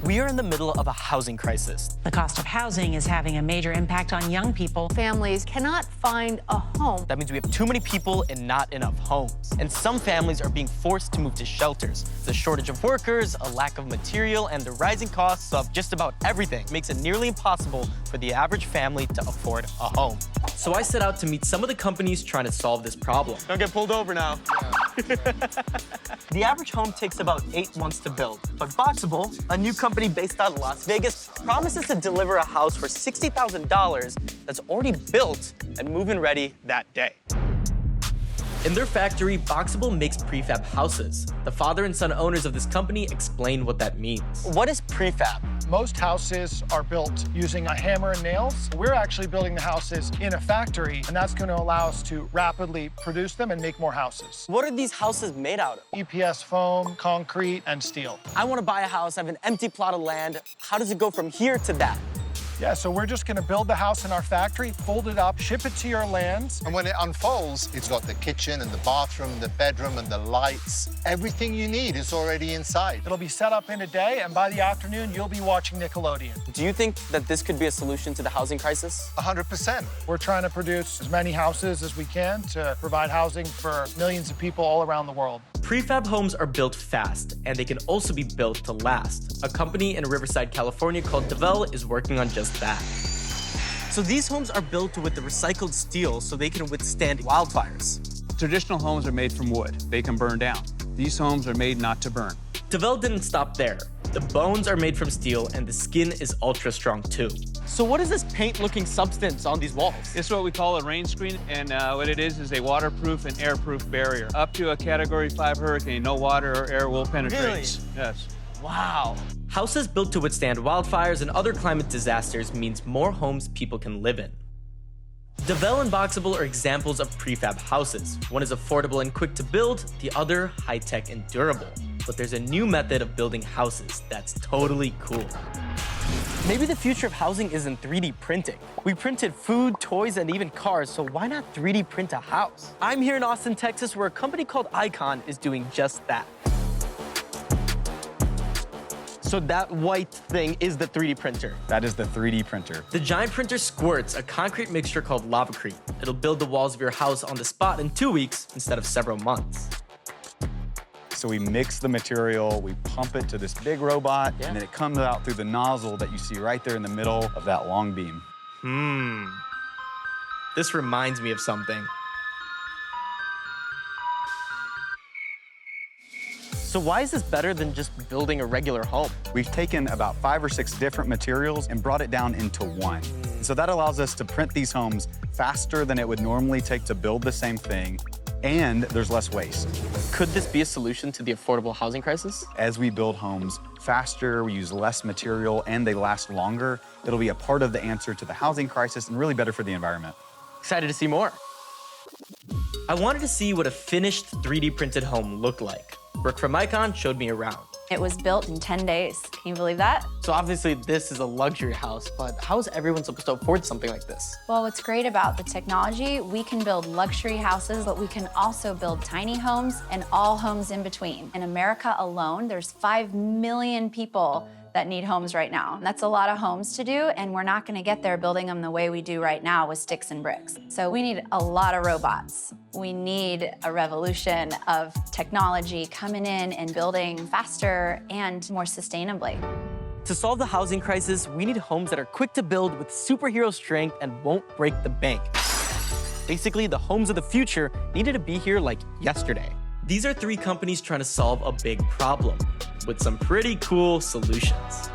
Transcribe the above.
We are in the middle of a housing crisis. The cost of housing is having a major impact on young people. Families cannot find a home. That means we have too many people and not enough homes. And some families are being forced to move to shelters. The shortage of workers, a lack of material, and the rising costs of just about everything makes it nearly impossible for the average family to afford a home. So I set out to meet some of the companies trying to solve this problem. Don't get pulled over now. The average home takes about 8 months to build, but Boxable, a new company based out of Las Vegas, promises to deliver a house for $60,000 that's already built and move-in ready that day. In their factory, Boxable makes prefab houses. The father and son owners of this company explain what that means. What is prefab? Most houses are built using a hammer and nails. We're actually building the houses in a factory, and that's going to allow us to rapidly produce them and make more houses. What are these houses made out of? EPS foam, concrete, and steel. I want to buy a house. I have an empty plot of land. How does it go from here to that? Yeah, so we're just gonna build the house in our factory, fold it up, ship it to your lands. And when it unfolds, it's got the kitchen and the bathroom, the bedroom and the lights. Everything you need is already inside. It'll be set up in a day, and by the afternoon, you'll be watching Nickelodeon. Do you think that this could be a solution to the housing crisis? 100%. We're trying to produce as many houses as we can to provide housing for millions of people all around the world. Prefab homes are built fast, and they can also be built to last. A company in Riverside, California called Devell is working on just that. So these homes are built with the recycled steel so they can withstand wildfires. Traditional homes are made from wood. They can burn down. These homes are made not to burn. Devell didn't stop there. The bones are made from steel, and the skin is ultra strong too. So what is this paint-looking substance on these walls? This is what we call a rain screen, and what it is a waterproof and airproof barrier. Up to a Category 5 hurricane, no water or air will penetrate. Really? Yes. Wow. Houses built to withstand wildfires and other climate disasters means more homes people can live in. Devell and Boxable are examples of prefab houses. One is affordable and quick to build, the other high-tech and durable. But there's a new method of building houses that's totally cool. Maybe the future of housing isn't 3D printing. We printed food, toys, and even cars, so why not 3D print a house? I'm here in Austin, Texas, where a company called Icon is doing just that. So that white thing is the 3D printer. That is the 3D printer. The giant printer squirts a concrete mixture called Lavacrete. It'll build the walls of your house on the spot in 2 weeks instead of several months. So we mix the material, we pump it to this big robot, and then it comes out through the nozzle that you see right there in the middle of that long beam. This reminds me of something. So why is this better than just building a regular home? We've taken about 5 or 6 different materials and brought it down into one. So that allows us to print these homes faster than it would normally take to build the same thing, and there's less waste. Could this be a solution to the affordable housing crisis? As we build homes faster, we use less material, and they last longer, it'll be a part of the answer to the housing crisis and really better for the environment. Excited to see more. I wanted to see what a finished 3D printed home looked like. Brooke from Icon showed me around. It was built in 10 days. Can you believe that? So obviously this is a luxury house, but how is everyone supposed to afford something like this? Well, what's great about the technology, we can build luxury houses, but we can also build tiny homes and all homes in between. In America alone, there's 5 million people that need homes right now. That's a lot of homes to do, and we're not gonna get there building them the way we do right now with sticks and bricks. So we need a lot of robots. We need a revolution of technology coming in and building faster and more sustainably. To solve the housing crisis, we need homes that are quick to build with superhero strength and won't break the bank. Basically, the homes of the future needed to be here like yesterday. These are 3 companies trying to solve a big problem with some pretty cool solutions.